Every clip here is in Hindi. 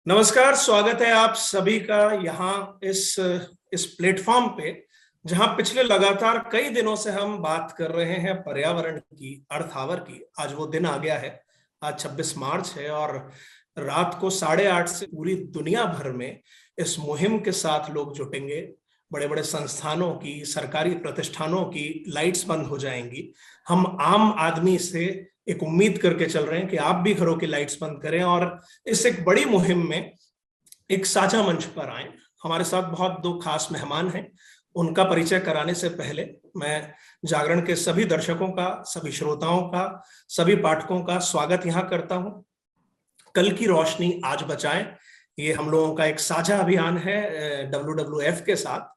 नमस्कार, स्वागत है आप सभी का यहाँ इस प्लेटफॉर्म पे, जहां पिछले लगातार कई दिनों से हम बात कर रहे हैं पर्यावरण की, अर्थ आवर की। आज वो दिन आ गया है। आज 26 मार्च है और रात को 8:30 से पूरी दुनिया भर में इस मुहिम के साथ लोग जुटेंगे। बड़े बड़े संस्थानों की, सरकारी प्रतिष्ठानों की लाइट्स बंद हो जाएंगी। हम आम आदमी से एक उम्मीद करके चल रहे हैं कि आप भी घरों की लाइट्स बंद करें और इस एक बड़ी मुहिम में एक साझा मंच पर आए। हमारे साथ बहुत दो खास मेहमान हैं। उनका परिचय कराने से पहले मैं जागरण के सभी दर्शकों का, सभी श्रोताओं का, सभी पाठकों का स्वागत यहाँ करता हूँ। कल की रोशनी आज बचाएं, ये हम लोगों का एक साझा अभियान है WWF के साथ।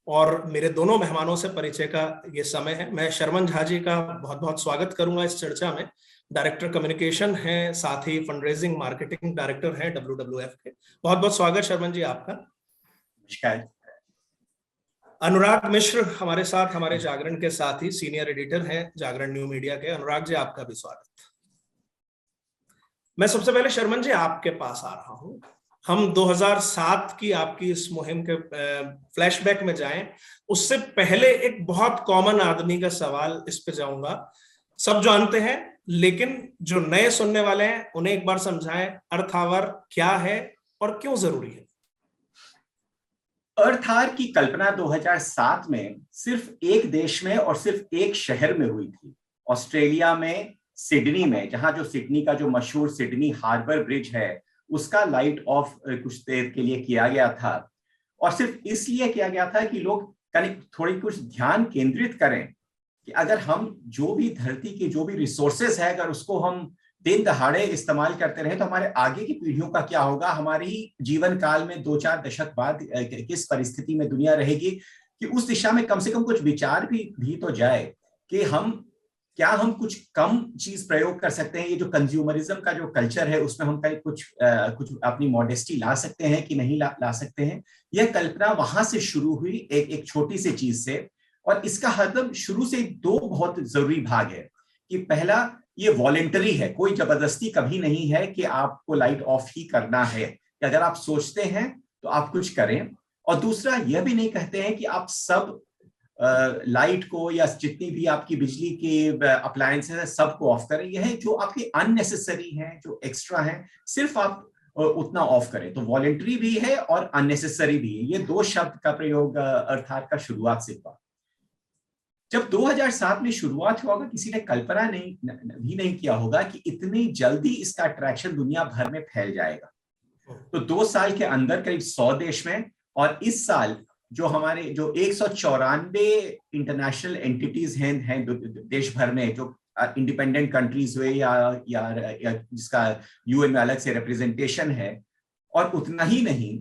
और मेरे दोनों मेहमानों से परिचय का ये समय है। मैं शर्मन झा जी का बहुत बहुत स्वागत करूंगा इस चर्चा में। डायरेक्टर कम्युनिकेशन है, साथ ही फंडरेजिंग मार्केटिंग डायरेक्टर हैं WWF के। बहुत बहुत स्वागत शर्मन जी आपका। नमस्कार। अनुराग मिश्र हमारे साथ, हमारे जागरण के साथ ही सीनियर एडिटर हैं जागरण न्यू मीडिया के। अनुराग जी आपका भी स्वागत। मैं सबसे पहले शर्मन जी आपके पास आ रहा हूं। हम 2007 की आपकी इस मुहिम के फ्लैशबैक में जाएं, उससे पहले एक बहुत कॉमन आदमी का सवाल इस पे जाऊंगा। सब जानते हैं, लेकिन जो नए सुनने वाले हैं उन्हें एक बार समझाएं, अर्थ आवर क्या है और क्यों जरूरी है। अर्थ आवर की कल्पना 2007 में सिर्फ एक देश में और सिर्फ एक शहर में हुई थी, ऑस्ट्रेलिया में, सिडनी में, जहां जो सिडनी का जो मशहूर सिडनी हार्बर ब्रिज है उसका लाइट ऑफ कुछ देर के लिए किया गया था। और सिर्फ इसलिए किया गया था कि लोग थोड़ी कुछ ध्यान केंद्रित करें कि अगर हम जो भी धरती के जो भी रिसोर्सेस है, अगर उसको हम दिन दहाड़े इस्तेमाल करते रहे तो हमारे आगे की पीढ़ियों का क्या होगा, हमारी जीवन काल में 2-4 दशक बाद किस परिस्थिति में दुनिया रहेगी। कि उस दिशा में कम से कम कुछ विचार भी तो जाए कि हम कुछ कम चीज प्रयोग कर सकते हैं। ये जो कंज्यूमरिज्म का जो कल्चर है उसमें हम कहीं कुछ अपनी मॉडेस्टी ला सकते हैं कि नहीं ला सकते हैं। यह कल्पना वहां से शुरू हुई, एक छोटी सी चीज से। और इसका हदम शुरू से दो बहुत जरूरी भाग है कि पहला, ये वॉलेंटरी है, कोई जबरदस्ती कभी नहीं है कि आपको लाइट ऑफ ही करना है, कि अगर आप सोचते हैं तो आप कुछ करें। और दूसरा, यह भी नहीं कहते हैं कि आप सब लाइट को या जितनी भी आपकी बिजली की अप्लायंसेस है सबको ऑफ करें। यह है जो आपके अननेसेसरी हैं, जो एक्स्ट्रा हैं, सिर्फ आप उतना ऑफ करें। तो वॉलेंटरी भी है और अननेसेसरी भी है। ये दो शब्द का प्रयोग अर्थ आवर का शुरुआत से हुआ। जब 2007 में शुरुआत हुआ होगा, किसी ने कल्पना भी नहीं किया होगा कि इतनी जल्दी इसका अट्रैक्शन दुनिया भर में फैल जाएगा। तो 2 साल के अंदर करीब 100 देश में, और इस साल जो हमारे जो 194 इंटरनेशनल एंटिटीज हैं देश भर में, जो इंडिपेंडेंट कंट्रीज हुए या जिसका UN में अलग से रिप्रेजेंटेशन है। और उतना ही नहीं,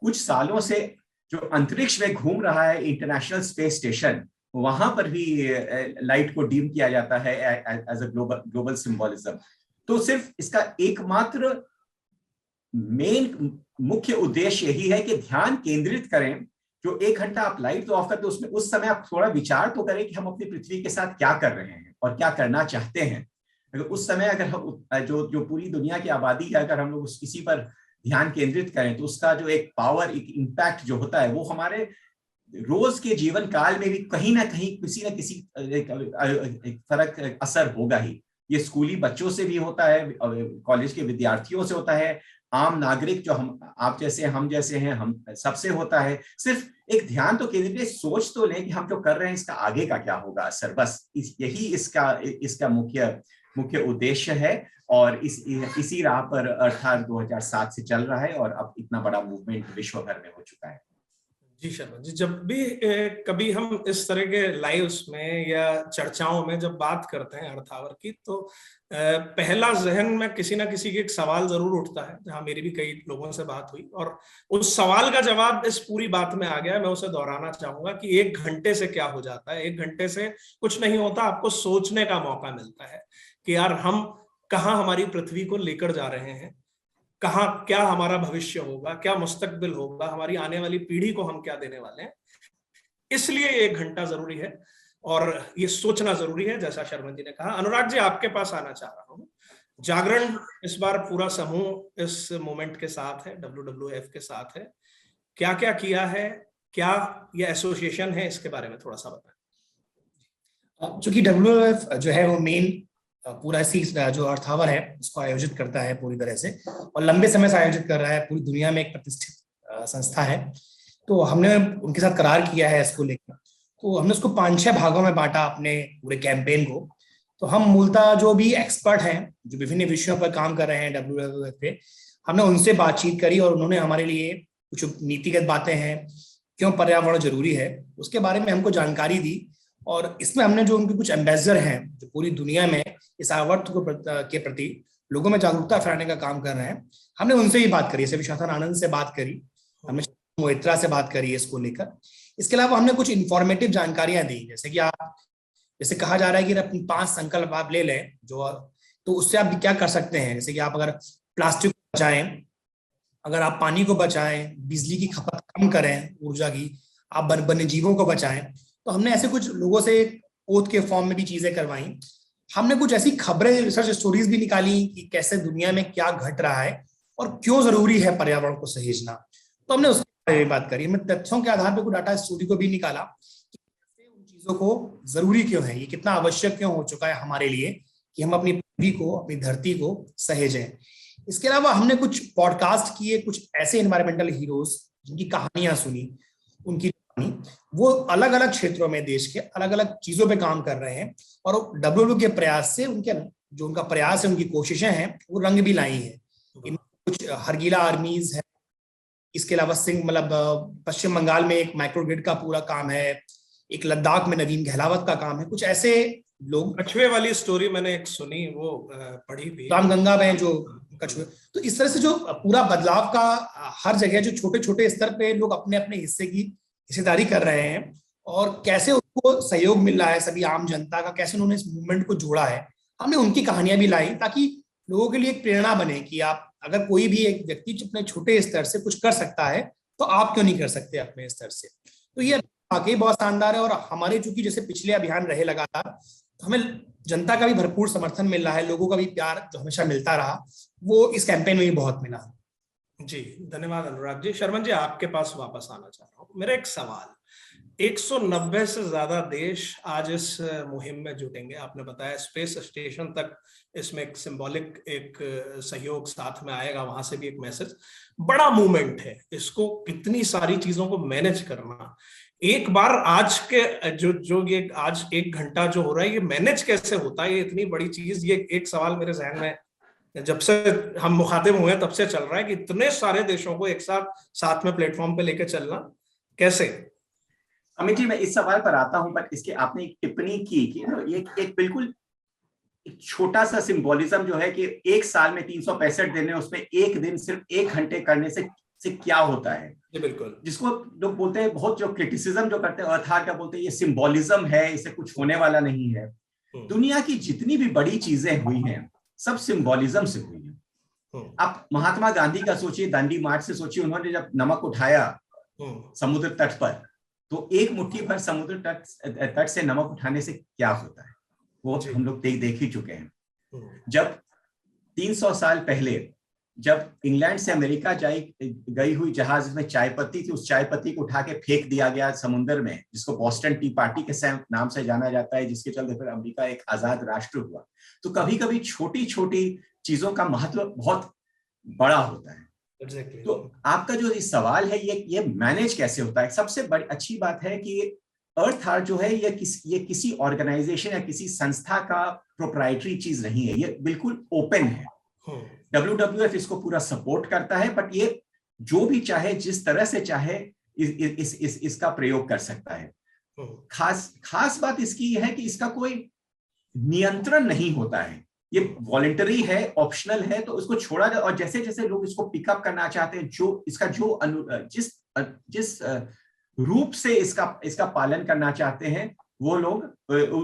कुछ सालों से जो अंतरिक्ष में घूम रहा है इंटरनेशनल स्पेस स्टेशन, वहां पर भी लाइट को डीम किया जाता है एज अ ग्लोबल सिंबोलिज्म। तो सिर्फ इसका एकमात्र मेन मुख्य उद्देश्य यही है कि ध्यान केंद्रित करें। जो 1 घंटा आप लाइट तो ऑफ करते हैं, उसमें उस समय आप थोड़ा विचार तो करें कि हम अपनी पृथ्वी के साथ क्या कर रहे हैं और क्या करना चाहते हैं। अगर उस समय अगर हम जो पूरी दुनिया की आबादी है, अगर हम लोग इसी पर ध्यान केंद्रित करें तो उसका जो एक पावर, एक इम्पैक्ट जो होता है वो हमारे रोज के जीवन काल में भी कहीं ना कहीं किसी न किसी एक फर्क असर होगा ही। ये स्कूली बच्चों से भी होता है, कॉलेज के विद्यार्थियों से होता है, आम नागरिक जो आप जैसे हम जैसे हैं, हम सबसे होता है। सिर्फ एक ध्यान तो केंद्रित, सोच तो लें कि हम जो कर रहे हैं इसका आगे का क्या होगा असर। बस यही इसका मुख्य उद्देश्य है। और इसी राह पर अर्थ आवर 2007 से चल रहा है और अब इतना बड़ा मूवमेंट विश्व भर में हो चुका है। जी शर्मा जी, जब भी कभी हम इस तरह के लाइव्स में या चर्चाओं में जब बात करते हैं अर्थ आवर की, तो पहला जहन में किसी ना किसी के एक सवाल जरूर उठता है, जहां मेरी भी कई लोगों से बात हुई और उस सवाल का जवाब इस पूरी बात में आ गया। मैं उसे दोहराना चाहूंगा कि 1 घंटे से क्या हो जाता है। 1 घंटे से कुछ नहीं होता, आपको सोचने का मौका मिलता है कि यार हम कहाँ हमारी पृथ्वी को लेकर जा रहे हैं, कहाँ क्या हमारा भविष्य होगा, क्या मुस्तकबिल होगा, हमारी आने वाली पीढ़ी को हम क्या देने वाले हैं। इसलिए 1 घंटा जरूरी है। और ये सोचना जरूरी है, जैसा शर्मन जी ने कहा। अनुराग जी, आपके पास आना चाह रहा हूँ। जागरण इस बार पूरा समूह इस मोमेंट के साथ है, WWF के साथ है, क्या क्या किया है, क्या ये एसोसिएशन है, इसके बारे में थोड़ा सा बताएं। चूंकि WWF जो है वो मेन पूरा इसी जो अर्थ आवर है उसको आयोजित करता है पूरी तरह से, और लंबे समय से आयोजित कर रहा है, पूरी दुनिया में एक प्रतिष्ठित संस्था है। तो हमने उनके साथ करार किया है इसको लेकर, तो हमने उसको 5-6 भागों में बांटा अपने पूरे कैंपेन को। तो हम मूलतः जो भी एक्सपर्ट हैं, जो विभिन्न विषयों पर काम कर रहे हैं WWF पे, हमने उनसे बातचीत करी और उन्होंने हमारे लिए कुछ नीतिगत बातें हैं, क्यों पर्यावरण जरूरी है, उसके बारे में हमको जानकारी दी। और इसमें हमने जो उनके कुछ एम्बेसडर हैं जो पूरी दुनिया में इस आवर्त के प्रति लोगों में जागरूकता फैलाने का काम कर रहे हैं, हमने उनसे ही बात करी। जैसे विश्वनाथन आनंद से बात करी, हमने मोहित्रा से बात करी इसको लेकर। इसके अलावा हमने कुछ इंफॉर्मेटिव जानकारियां दी, जैसे कि जैसे कहा जा रहा है कि अपनी 5 संकल्प आप ले लें जो, तो उससे आप क्या कर सकते हैं। जैसे कि आप अगर प्लास्टिक को बचाएं, अगर आप पानी को बचाएं, बिजली की खपत कम करें, ऊर्जा की, आप वन्य जीवों को बचाएं। तो हमने ऐसे कुछ लोगों से ओथ के फॉर्म में भी चीजें करवाई। हमने कुछ ऐसी खबरें, रिसर्च स्टोरीज भी निकाली कि कैसे दुनिया में क्या घट रहा है और क्यों जरूरी है पर्यावरण को सहेजना। तो हमने उसके बारे में बात करी। हमने तथ्यों के आधार पर कुछ डाटा स्टोरी को भी निकाला कि उन चीजों को जरूरी क्यों है, ये कितना आवश्यक क्यों हो चुका है हमारे लिए कि हम अपनी पृथ्वी को, अपनी धरती को सहेजें। इसके अलावा हमने कुछ पॉडकास्ट किए, कुछ ऐसे एनवायरमेंटल हीरोज जिनकी कहानियां सुनी, उनकी वो अलग अलग क्षेत्रों में देश के अलग अलग चीजों पे काम कर रहे हैं, और WWF के प्रयास से उनका प्रयास है, उनकी कोशिशें हैं, वो रंग भी लाई है। कुछ हरगीला आर्मीज है, इसके अलावा पश्चिम बंगाल में एक माइक्रोग्रिड का पूरा काम है, एक लद्दाख में नवीन गहलावत का काम है। कुछ ऐसे लोग, कछुए वाली स्टोरी मैंने एक सुनी, वो पढ़ी भी, रामगंगा में जो कछुए। तो इस तरह से जो पूरा बदलाव का हर जगह जो छोटे छोटे स्तर पे लोग अपने अपने हिस्सेदारी कर रहे हैं, और कैसे उनको सहयोग मिल रहा है सभी आम जनता का, कैसे उन्होंने इस मूवमेंट को जोड़ा है, हमने उनकी कहानियां भी लाई ताकि लोगों के लिए एक प्रेरणा बने कि आप, अगर कोई भी एक व्यक्ति अपने छोटे स्तर से कुछ कर सकता है तो आप क्यों नहीं कर सकते अपने स्तर से। तो ये वाकई बहुत शानदार है। और हमारे चूंकि जैसे पिछले अभियान रहे लगातार, तो हमें जनता का भी भरपूर समर्थन मिल रहा है, लोगों का भी प्यार जो हमेशा मिलता रहा वो इस कैंपेन में भी बहुत मिला। जी धन्यवाद अनुराग जी। शर्मन जी, आपके पास वापस आना चाह रहा हूँ। मेरा एक सवाल, 190 से ज्यादा देश आज इस मुहिम में जुटेंगे। आपने बताया स्पेस स्टेशन तक इसमें एक सिंबॉलिक एक सहयोग साथ में आएगा, वहां से भी एक मैसेज। बड़ा मूवमेंट है, इसको कितनी सारी चीजों को मैनेज करना, एक बार आज के जो ये आज 1 घंटा जो हो रहा है, ये मैनेज कैसे होता है, ये इतनी बड़ी चीज। ये एक सवाल मेरे जहन में जब से हम मुखातिब हुए तब से चल रहा है कि इतने सारे देशों को एक साथ में प्लेटफॉर्म पे लेके चलना कैसे। अमित जी, मैं इस सवाल पर आता हूं, पर इसके आपने एक टिप्पणी की कि ये एक बिल्कुल एक छोटा सा सिंबोलिज्म जो है कि एक साल में 365 दिन है, उसमें एक दिन सिर्फ 1 घंटे करने से क्या होता है। जी बिल्कुल। जिसको लोग बोलते हैं, बहुत जो क्रिटिसिज्म जो करते हैं अर्थात क्या बोलते हैं, ये सिंबोलिज्म है, इससे कुछ होने वाला नहीं है। दुनिया की जितनी भी बड़ी चीजें हुई हैं सब सिंबोलिज्म से हुई है। आप महात्मा गांधी का सोचिए, दांडी मार्च से सोचिए, उन्होंने जब नमक उठाया समुद्र तट पर, तो एक मुट्ठी भर समुद्र तट से नमक उठाने से क्या होता है वो हम लोग देख ही चुके हैं। जब 300 साल पहले जब इंग्लैंड से अमेरिका गई हुई जहाज में चाय पत्ती थी, उस चाय पत्ती को उठा के फेंक दिया गया समुद्र में, जिसको बोस्टन टी पार्टी के नाम से जाना जाता है, जिसके चलते फिर अमेरिका एक आजाद राष्ट्र हुआ। तो कभी कभी छोटी छोटी चीजों का महत्व बहुत बड़ा होता है। Exactly. तो आपका जो ये सवाल है, ये मैनेज कैसे होता है। सबसे बड़ी अच्छी बात है कि अर्थ आवर जो है ये किसी ऑर्गेनाइजेशन या किसी संस्था का प्रोप्राइटरी चीज नहीं है, ये बिल्कुल ओपन है। WWF इसको पूरा सपोर्ट करता है, बट ये जो भी चाहे, जिस तरह से चाहे इसका प्रयोग कर सकता है। खास बात इसकी है कि इसका कोई नियंत्रण नहीं होता है, ये वॉलंटरी है, ऑप्शनल है, तो इसको छोड़ा जाए। और जैसे जैसे लोग इसको पिकअप करना चाहते हैं, जो इसका जिस रूप से इसका पालन करना चाहते हैं, वो लोग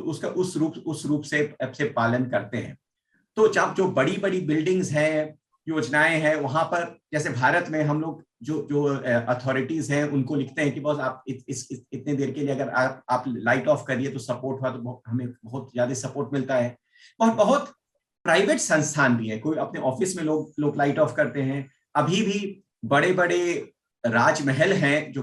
उसका उस रूप से पालन करते हैं। तो जब जो बड़ी बड़ी बिल्डिंग्स हैं, योजनाएं हैं वहां पर, जैसे भारत में हम लोग जो अथॉरिटीज हैं उनको लिखते हैं कि बस आप इतने देर के लिए अगर आप लाइट ऑफ करिए तो सपोर्ट हुआ, तो हमें बहुत ज्यादा सपोर्ट मिलता है। बहुत प्राइवेट संस्थान भी है, कोई अपने ऑफिस में लोग लाइट ऑफ करते हैं। अभी भी बड़े बड़े राजमहल हैं जो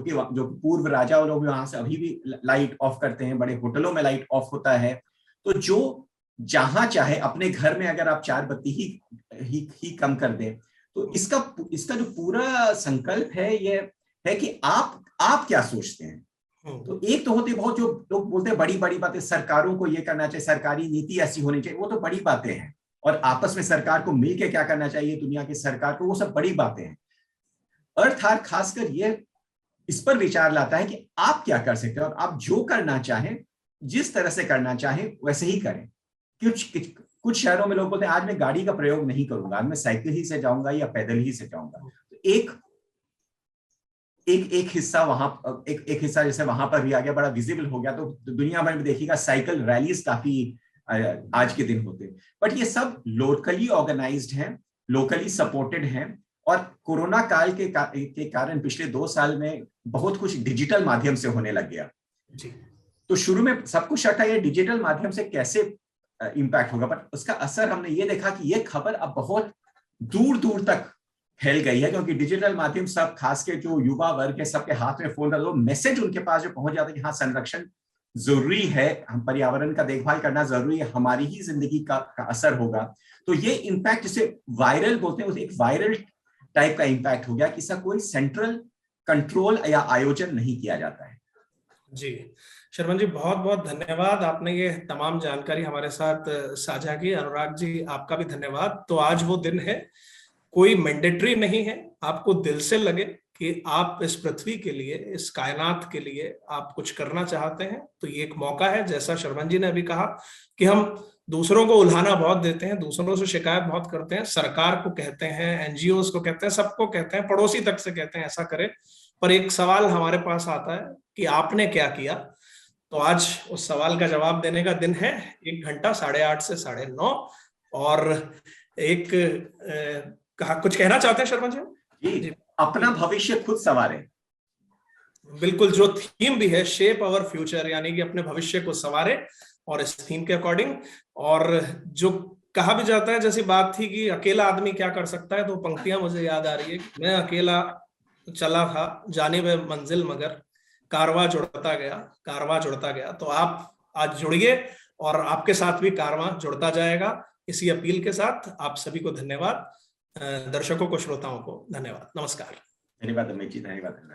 पूर्व राजा लोग वहां से अभी भी लाइट ऑफ करते हैं, बड़े होटलों में लाइट ऑफ होता है। तो जो जहां चाहे अपने घर में अगर आप 4 बत्ती ही कम कर दें, तो इसका जो पूरा संकल्प है ये है कि आप क्या सोचते हैं। तो एक तो होती बहुत जो लोग बोलते हैं बड़ी बड़ी बातें, सरकारों को ये करना चाहिए, सरकारी नीति ऐसी होनी चाहिए, वो तो बड़ी बातें हैं। और आपस में सरकार को मिलकर क्या करना चाहिए, दुनिया की सरकार को, वो सब बड़ी बातें हैं। अर्थ आवर खासकर ये इस पर विचार लाता है कि आप क्या कर सकते हैं और आप जो करना चाहें, जिस तरह से करना चाहें वैसे ही करें। कुछ शहरों में लोग बोलते हैं आज मैं गाड़ी का प्रयोग नहीं करूंगा, आज मैं साइकिल ही से जाऊंगा या पैदल ही से जाऊंगा। तो एक हिस्सा वहां, एक हिस्सा जैसे वहां पर भी आ गया, बड़ा विजिबल हो गया। तो दुनिया भर में देखिएगा साइकिल रैलीज काफी आज के दिन होते हैं। बट ये सब लोकली ऑर्गेनाइज्ड हैं, लोकली सपोर्टेड हैं। और कोरोना काल के कारण पिछले 2 साल में बहुत कुछ डिजिटल माध्यम से होने लग गया जी। तो शुरू में सब कुछ शटा ये डिजिटल माध्यम से कैसे इम्पैक्ट होगा, बट उसका असर हमने ये देखा कि ये खबर अब बहुत दूर दूर तक फैल गई है, क्योंकि डिजिटल माध्यम सब, खास के जो युवा वर्ग है, सबके हाथ में फोन है, मैसेज उनके पास जो पहुंच जाता है कि हाँ संरक्षण जरूरी है, हम पर्यावरण का देखभाल करना जरूरी है, हमारी ही जिंदगी का असर होगा। तो ये इम्पैक्ट जिसे वायरल बोलते हैं, एक वायरल टाइप का इम्पैक्ट हो गया कि इसका कोई सेंट्रल कंट्रोल या आयोजन नहीं किया जाता है। जी शर्मन जी, बहुत बहुत धन्यवाद, आपने ये तमाम जानकारी हमारे साथ साझा की। अनुराग जी, आपका भी धन्यवाद। तो आज वो दिन है, कोई मैंडेटरी नहीं है, आपको दिल से लगे कि आप इस पृथ्वी के लिए, इस कायनात के लिए आप कुछ करना चाहते हैं, तो ये एक मौका है। जैसा शर्मन जी ने अभी कहा कि हम दूसरों को उल्हाना बहुत देते हैं, दूसरों से शिकायत बहुत करते हैं, सरकार को कहते हैं, एनजीओ को कहते हैं, सबको कहते हैं, पड़ोसी तक से कहते हैं ऐसा करें, पर एक सवाल हमारे पास आता है कि आपने क्या किया। तो आज उस सवाल का जवाब देने का दिन है। 1 घंटा 8:30 से 9:30। और एक कुछ कहना चाहते हैं शर्मा जी? अपना भविष्य खुद संवारें। बिल्कुल, जो थीम भी है शेप आवर फ्यूचर, यानी कि अपने भविष्य को संवारें, और इस थीम के अकॉर्डिंग। और जो कहा भी जाता है, जैसी बात थी कि अकेला आदमी क्या कर सकता है, तो पंक्तियां मुझे याद आ रही है। मैं अकेला चला था जानिब मंजिल, मगर कारवां जुड़ता गया। तो आप आज जुड़िए और आपके साथ भी कारवां जुड़ता जाएगा। इसी अपील के साथ आप सभी को धन्यवाद, दर्शकों को, श्रोताओं को धन्यवाद। नमस्कार। धन्यवाद अमित जी, धन्यवाद।